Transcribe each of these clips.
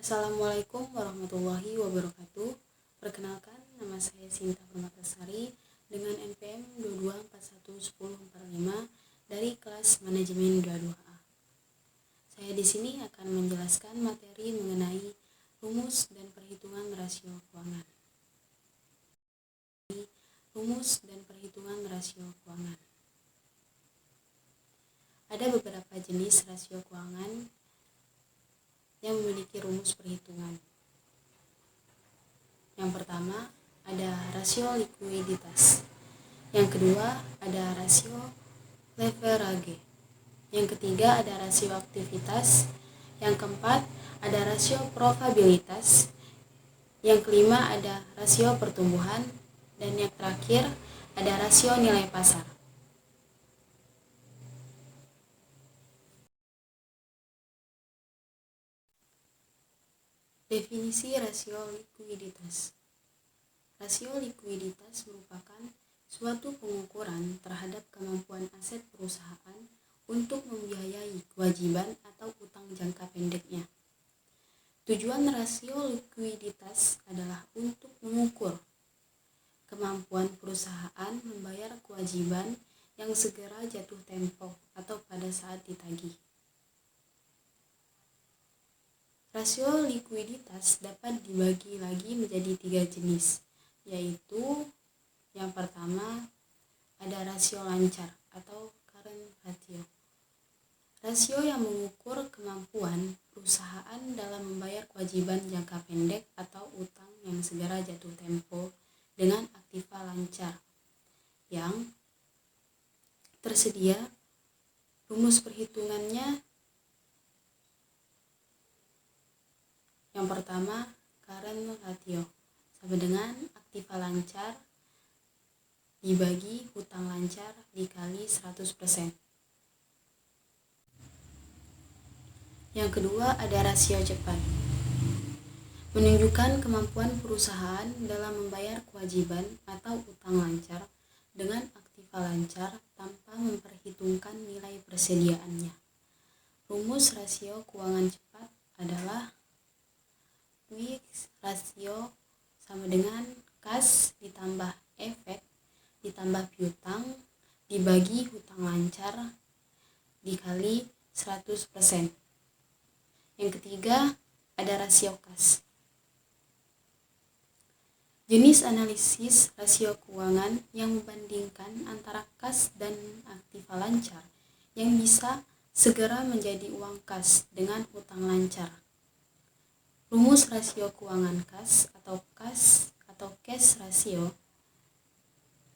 Assalamualaikum warahmatullahi wabarakatuh. Perkenalkan, nama saya Sinta Permatasari dengan NPM 22411045 dari kelas Manajemen 22A. Saya di sini akan menjelaskan materi mengenai rumus dan perhitungan rasio keuangan. Ada beberapa jenis rasio keuangan yang memiliki rumus perhitungan. Yang pertama ada rasio likuiditas. Yang kedua ada rasio leverage. Yang ketiga ada rasio aktivitas. Yang keempat ada rasio probabilitas. Yang kelima ada rasio pertumbuhan. Dan yang terakhir ada rasio nilai pasar. Definisi rasio likuiditas. Rasio likuiditas merupakan suatu pengukuran terhadap kemampuan aset perusahaan untuk membiayai kewajiban atau utang jangka pendeknya. Tujuan rasio likuiditas adalah untuk mengukur kemampuan perusahaan membayar kewajiban yang segera jatuh tempo atau pada saat ditagih. Rasio likuiditas dapat dibagi lagi menjadi 3 jenis, yaitu yang pertama ada rasio lancar atau current ratio. Rasio yang mengukur kemampuan perusahaan dalam membayar kewajiban jangka pendek atau utang yang segera jatuh tempo dengan aktiva lancar yang tersedia. Rumus perhitungannya yang pertama current ratio sama dengan aktiva lancar dibagi hutang lancar dikali 100%. Yang kedua ada rasio cepat. Menunjukkan kemampuan perusahaan dalam membayar kewajiban atau utang lancar dengan aktiva lancar tanpa memperhitungkan nilai persediaannya. Rumus rasio keuangan cepat adalah quick ratio sama dengan kas ditambah efek ditambah piutang dibagi hutang lancar dikali 100%. Yang ketiga ada rasio kas. Jenis analisis rasio keuangan yang membandingkan antara kas dan aktiva lancar yang bisa segera menjadi uang kas dengan hutang lancar. Rumus rasio keuangan kas atau cash ratio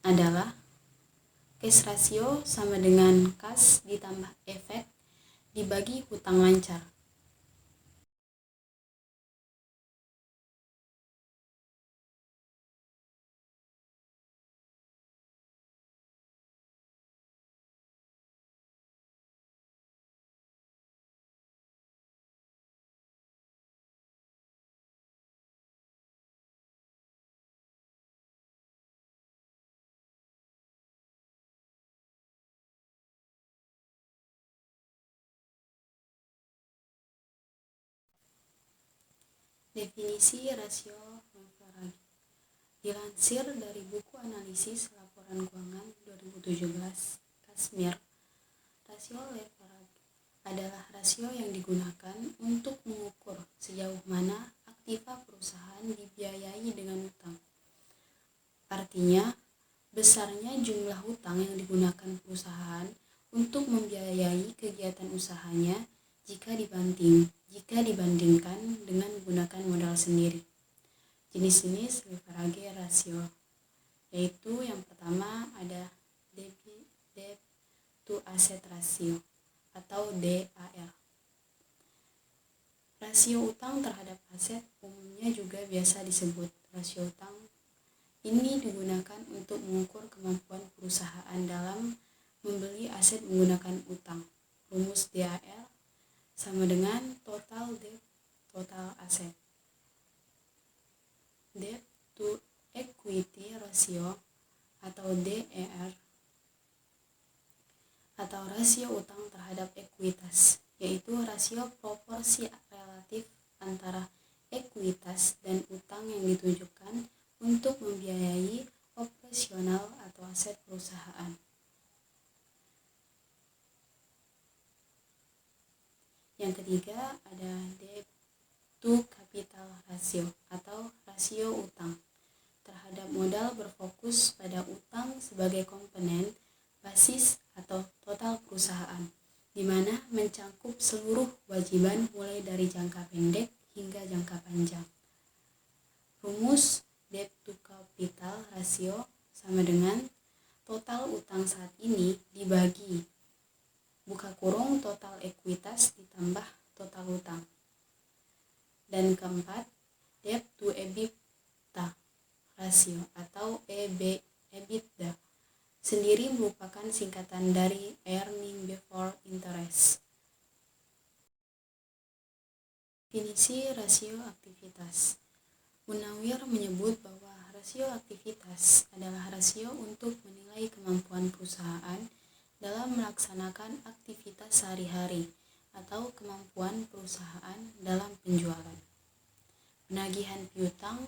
adalah cash ratio sama dengan kas ditambah efek dibagi hutang lancar. Definisi rasio leverage dilansir dari buku analisis laporan keuangan 2017 Kasmir. Rasio leverage adalah rasio yang digunakan untuk mengukur sejauh mana aktiva perusahaan dibiayai dengan hutang. Artinya, besarnya jumlah hutang yang digunakan perusahaan untuk membiayai kegiatan usahanya jika dibandingkan dengan menggunakan modal sendiri. Jenis-jenis leverage ratio yaitu yang pertama ada debt to asset ratio atau DAR. Rasio utang terhadap aset umumnya juga biasa disebut rasio utang. Ini digunakan untuk mengukur kemampuan perusahaan dalam membeli aset menggunakan utang. Rumus DAR sama dengan total debt total asset. Debt to equity ratio atau DER atau rasio utang terhadap ekuitas, yaitu rasio proporsi relatif antara ekuitas dan utang yang ditujukan untuk membiayai operasional atau aset perusahaan. Yang ketiga ada debt to capital ratio atau rasio utang terhadap modal, berfokus pada utang sebagai komponen basis atau total perusahaan, di mana mencakup seluruh kewajiban mulai dari jangka pendek hingga jangka panjang. Rumus debt to capital ratio sama dengan total utang saat ini dibagi buka kurung total ekuitas ditambah total utang. Dan keempat, debt to EBITDA rasio atau EBITDA sendiri merupakan singkatan dari earning before interest. Definisi rasio aktivitas. Munawir menyebut bahwa rasio aktivitas adalah rasio untuk menilai kemampuan perusahaan dalam melaksanakan aktivitas sehari-hari atau kemampuan perusahaan dalam penjualan, penagihan piutang,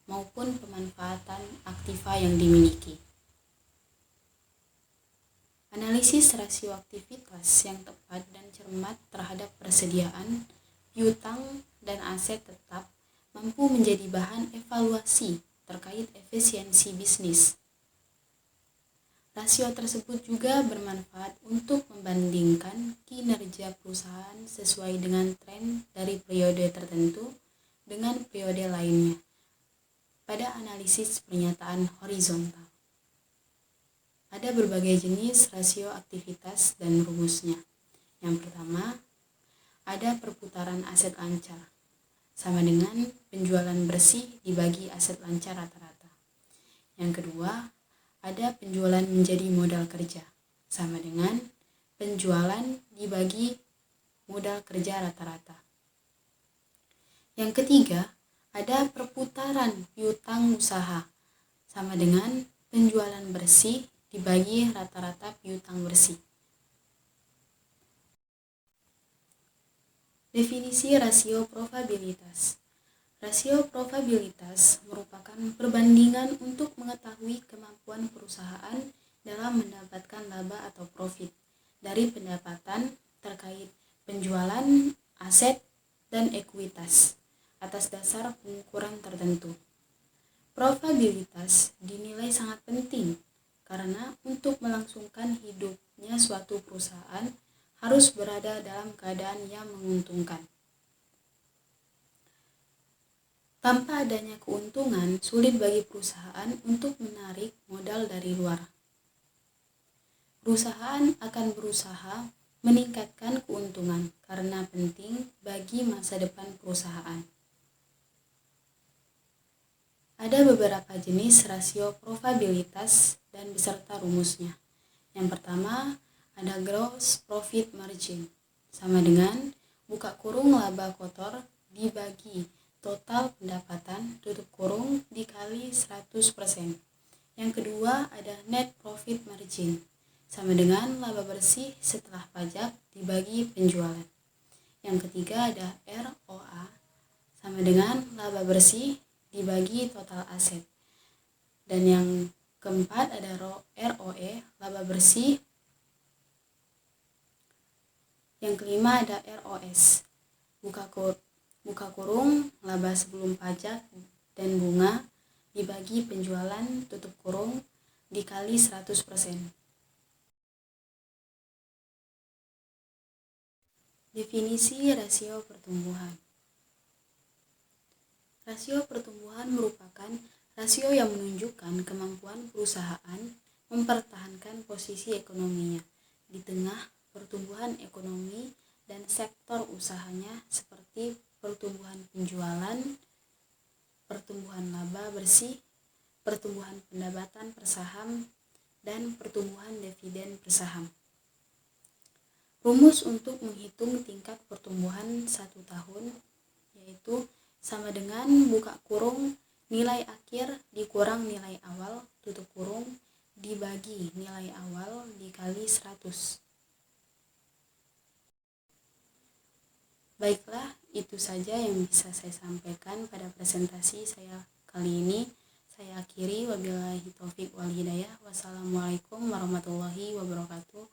maupun pemanfaatan aktiva yang dimiliki. Analisis rasio aktivitas yang tepat dan cermat terhadap persediaan, piutang, dan aset tetap mampu menjadi bahan evaluasi terkait efisiensi bisnis. Rasio tersebut juga bermanfaat untuk membandingkan kinerja perusahaan sesuai dengan tren dari periode tertentu dengan periode lainnya pada analisis pernyataan horizontal. Ada berbagai jenis rasio aktivitas dan rumusnya. Yang pertama, ada perputaran aset lancar, sama dengan penjualan bersih dibagi aset lancar rata-rata. Yang kedua, ada penjualan menjadi modal kerja, sama dengan penjualan dibagi modal kerja rata-rata. Yang ketiga, ada perputaran piutang usaha, sama dengan penjualan bersih dibagi rata-rata piutang bersih. Definisi rasio probabilitas. Rasio probabilitas merupakan perbandingan untuk mengetahui kemampuan perusahaan dalam mendapatkan laba atau profit dari pendapatan terkait penjualan, aset, dan ekuitas atas dasar pengukuran tertentu. Probabilitas dinilai sangat penting karena untuk melangsungkan hidupnya suatu perusahaan harus berada dalam keadaan yang menguntungkan. Tanpa adanya keuntungan, sulit bagi perusahaan untuk menarik modal dari luar. Perusahaan akan berusaha meningkatkan keuntungan karena penting bagi masa depan perusahaan. Ada beberapa jenis rasio probabilitas dan beserta rumusnya. Yang pertama, ada gross profit margin, sama dengan buka kurung laba kotor dibagi total pendapatan tutup kurung dikali 100%. Yang kedua, ada net profit margin, sama dengan laba bersih setelah pajak dibagi penjualan. Yang ketiga, ada ROA, sama dengan laba bersih dibagi total aset. Dan yang keempat ada ROE, laba bersih. Yang kelima ada ROS, buka kurung laba sebelum pajak dan bunga dibagi penjualan tutup kurung dikali 100%. Definisi rasio pertumbuhan. Rasio pertumbuhan merupakan rasio yang menunjukkan kemampuan perusahaan mempertahankan posisi ekonominya di tengah pertumbuhan ekonomi dan sektor usahanya seperti pertumbuhan penjualan, pertumbuhan laba bersih, pertumbuhan pendapatan per saham, dan pertumbuhan dividen per saham. Rumus untuk menghitung tingkat pertumbuhan 1 tahun yaitu sama dengan buka kurung nilai akhir dikurang nilai awal tutup kurung dibagi nilai awal dikali 100. Baiklah, itu saja yang bisa saya sampaikan pada presentasi saya kali ini. Saya akhiri, wabillahi taufik wal hidayah. Wassalamualaikum warahmatullahi wabarakatuh.